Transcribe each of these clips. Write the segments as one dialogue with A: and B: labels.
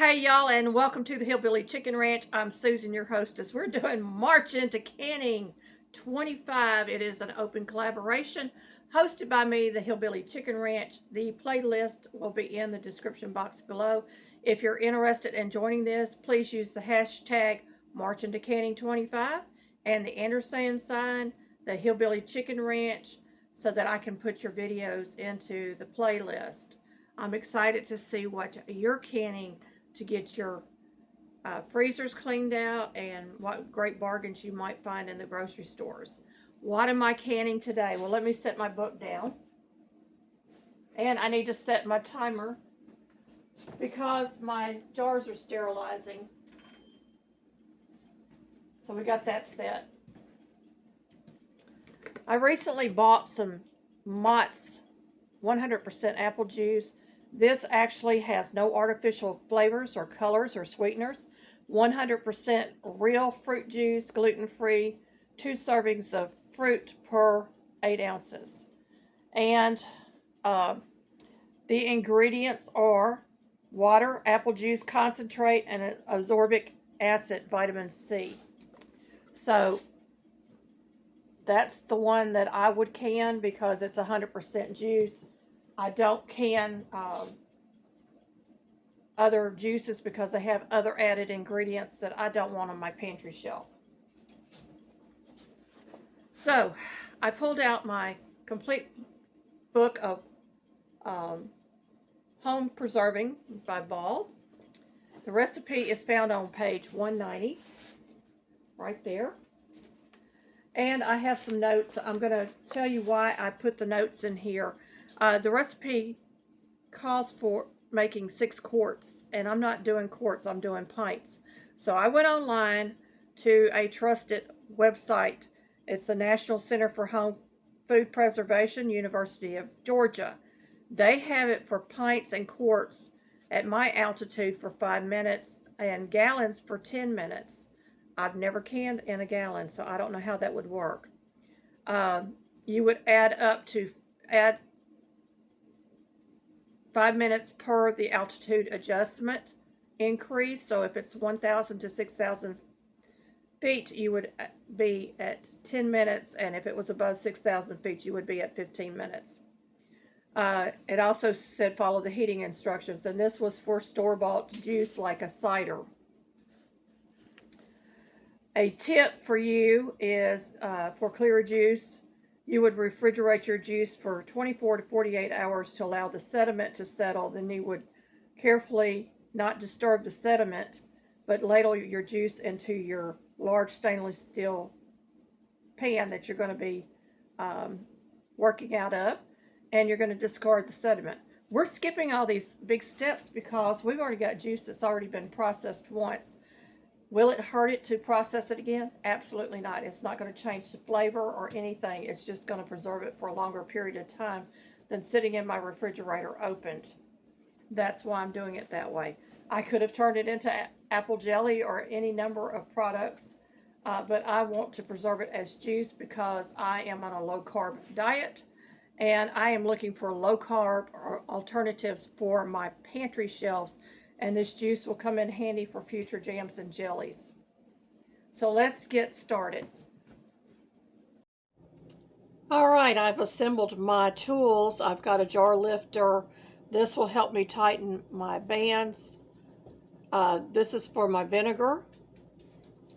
A: Hey y'all, and welcome to the Hillbilly Chicken Ranch. I'm Susan, your hostess. We're doing March into Canning 25. It is an open collaboration hosted by me, the Hillbilly Chicken Ranch. The playlist will be in the description box below. If you're interested in joining this, please use the hashtag March into Canning 25 and the Anderson sign, the Hillbilly Chicken Ranch, so that I can put your videos into the playlist. I'm excited to see what you're canning to get your freezers cleaned out and what great bargains you might find in the grocery stores. What am I canning today? Well, let me set my book down. And I need to set my timer because my jars are sterilizing. So we got that set. I recently bought some Mott's 100% apple juice. This actually has no artificial flavors or colors or sweeteners. 100% real fruit juice, gluten-free, 2 servings of fruit per 8 ounces. And the ingredients are water, apple juice concentrate, and ascorbic acid, vitamin C. So that's the one that I would can because it's 100% juice. I don't can other juices because they have other added ingredients that I don't want on my pantry shelf. So I pulled out my complete book of home preserving by Ball. The recipe is found on page 190, right there. And I have some notes. I'm going to tell you why I put the notes in here. The recipe calls for making 6 quarts, and I'm not doing quarts, I'm doing pints. So I went online to a trusted website. It's the National Center for Home Food Preservation, University of Georgia. They have it for pints and quarts at my altitude for 5 minutes and gallons for 10 minutes. I've never canned in a gallon, so I don't know how that would work. You would add 5 minutes per the altitude adjustment increase. So if it's 1,000 to 6,000 feet, you would be at 10 minutes. And if it was above 6,000 feet, you would be at 15 minutes. It also said follow the heating instructions. And this was for store-bought juice like a cider. A tip for you is for clear juice, you would refrigerate your juice for 24 to 48 hours to allow the sediment to settle. Then you would carefully not disturb the sediment, but ladle your juice into your large stainless steel pan that you're going to be working out of, and you're going to discard the sediment. We're skipping all these big steps because we've already got juice that's already been processed once. Will it hurt it to process it again? Absolutely not. It's not going to change the flavor or anything. It's just going to preserve it for a longer period of time than sitting in my refrigerator opened. That's why I'm doing it that way. I could have turned it into apple jelly or any number of products, but I want to preserve it as juice because I am on a low-carb diet, and I am looking for low-carb alternatives for my pantry shelves. And this juice will come in handy for future jams and jellies. So let's get started. All right, I've assembled my tools. I've got a jar lifter. This will help me tighten my bands. This is for my vinegar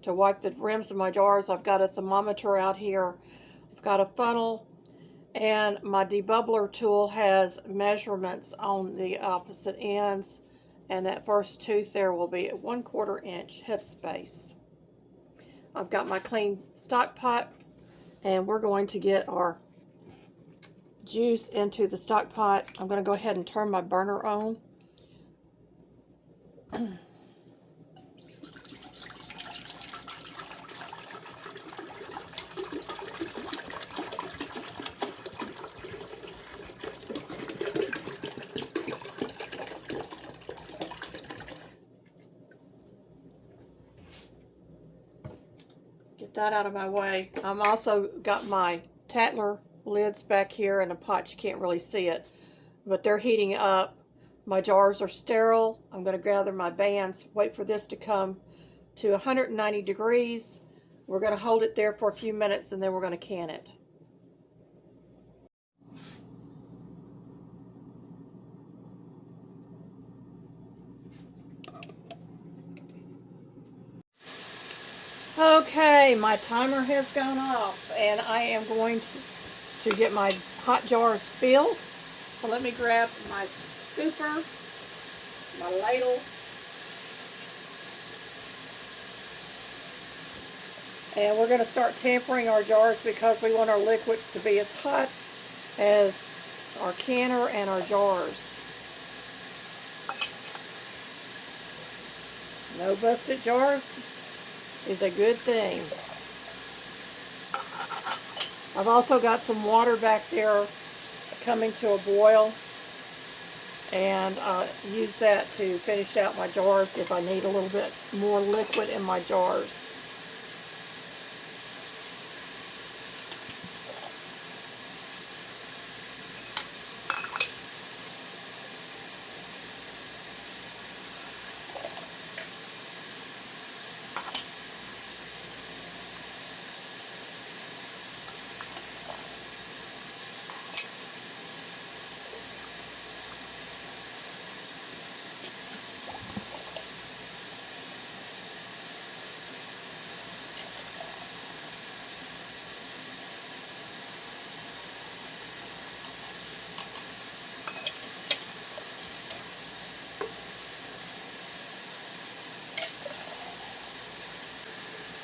A: to wipe the rims of my jars. I've got a thermometer out here. I've got a funnel. And my debubbler tool has measurements on the opposite ends. And that first tooth there will be at 1/4 inch headspace. I've got my clean stock pot, and we're going to get our juice into the stock pot. I'm going to go ahead and turn my burner on. That out of my way. I'm also got my Tatler lids back here in a pot. You can't really see it, but they're heating up. My jars are sterile. I'm going to gather my bands, wait for this to come to 190 degrees. We're going to hold it there for a few minutes and then we're going to can it. Okay, my timer has gone off and I am going to get my hot jars filled. So let me grab my scooper, my ladle, and we're going to start tampering our jars because we want our liquids to be as hot as our canner and our jars. No busted jars is a good thing. I've also got some water back there coming to a boil, and use that to finish out my jars if I need a little bit more liquid in my jars.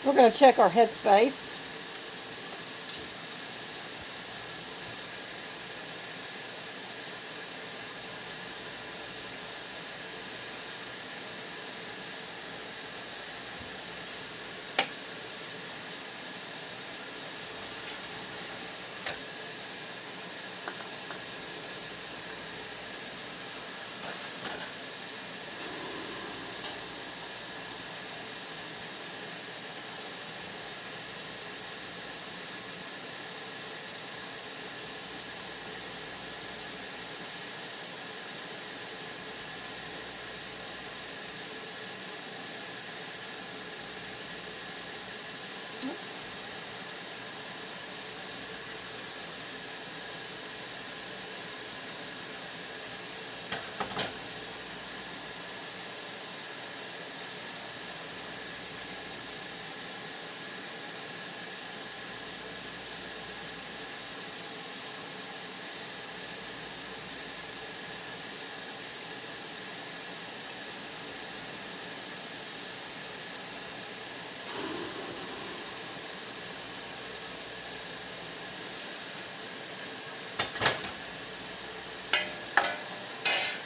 A: We're going to check our headspace.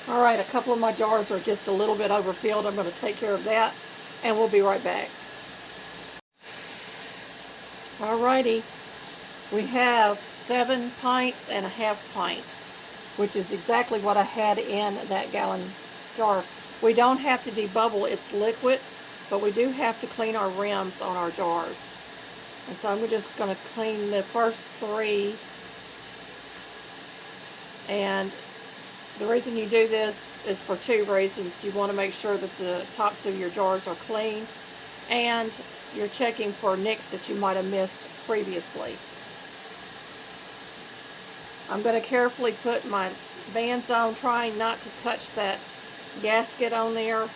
A: All right, a couple of my jars are just a little bit overfilled. I'm going to take care of that, and we'll be right back. All righty, we have 7 pints and a half pint, which is exactly what I had in that gallon jar. We don't have to debubble, it's liquid, but we do have to clean our rims on our jars. And so I'm just going to clean the first 3. And the reason you do this is for 2 reasons. You want to make sure that the tops of your jars are clean, and you're checking for nicks that you might have missed previously. I'm going to carefully put my bands on, trying not to touch that gasket on there,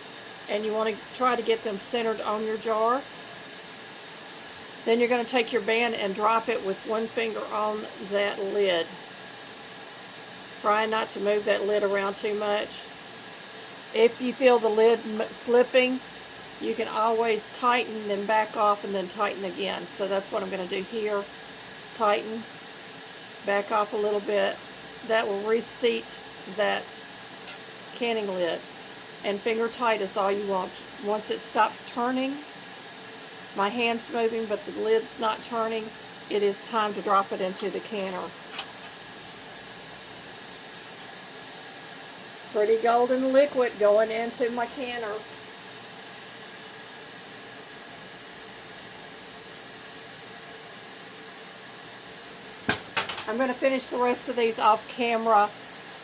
A: and you want to try to get them centered on your jar. Then you're going to take your band and drop it with 1 finger on that lid. Try not to move that lid around too much. If you feel the lid slipping, you can always tighten, then back off, and then tighten again. So that's what I'm going to do here. Tighten, back off a little bit. That will reseat that canning lid. And finger tight is all you want. Once it stops turning, my hand's moving but the lid's not turning, it is time to drop it into the canner. Pretty golden liquid going into my canner. I'm going to finish the rest of these off camera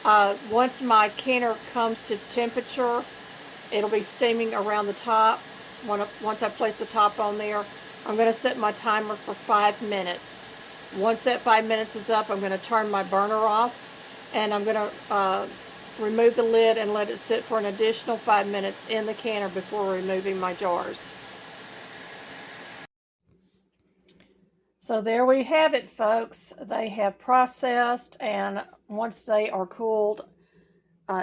A: Once my canner comes to temperature, it'll be steaming around the top. Once I place the top on there, I'm going to set my timer for 5 minutes. Once that 5 minutes is up, I'm going to turn my burner off, and I'm going to remove the lid and let it sit for an additional 5 minutes in the canner before removing my jars. So there we have it, folks. They have processed, and once they are cooled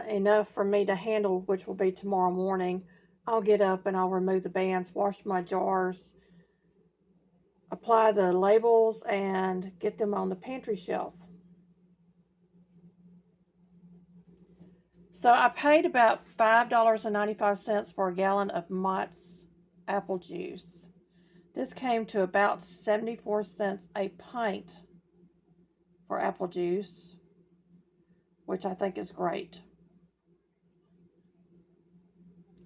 A: enough for me to handle, which will be tomorrow morning, I'll get up and I'll remove the bands, wash my jars, apply the labels, and get them on the pantry shelf. So I paid about $5.95 for a gallon of Mott's apple juice. This came to about 74 cents a pint for apple juice, which I think is great.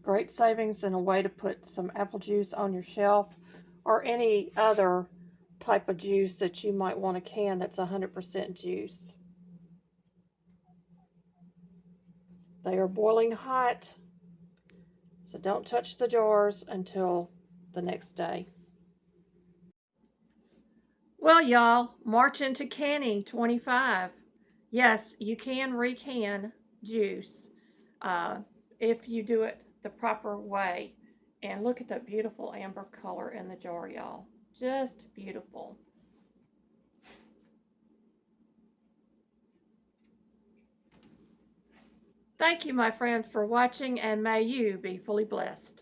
A: Great savings and a way to put some apple juice on your shelf, or any other type of juice that you might want to can that's 100% juice. They are boiling hot, so don't touch the jars until the next day. Well, y'all, march into canning 25. Yes, you can recan juice if you do it the proper way. And look at that beautiful amber color in the jar, y'all. Just beautiful. Thank you, my friends, for watching, and may you be fully blessed.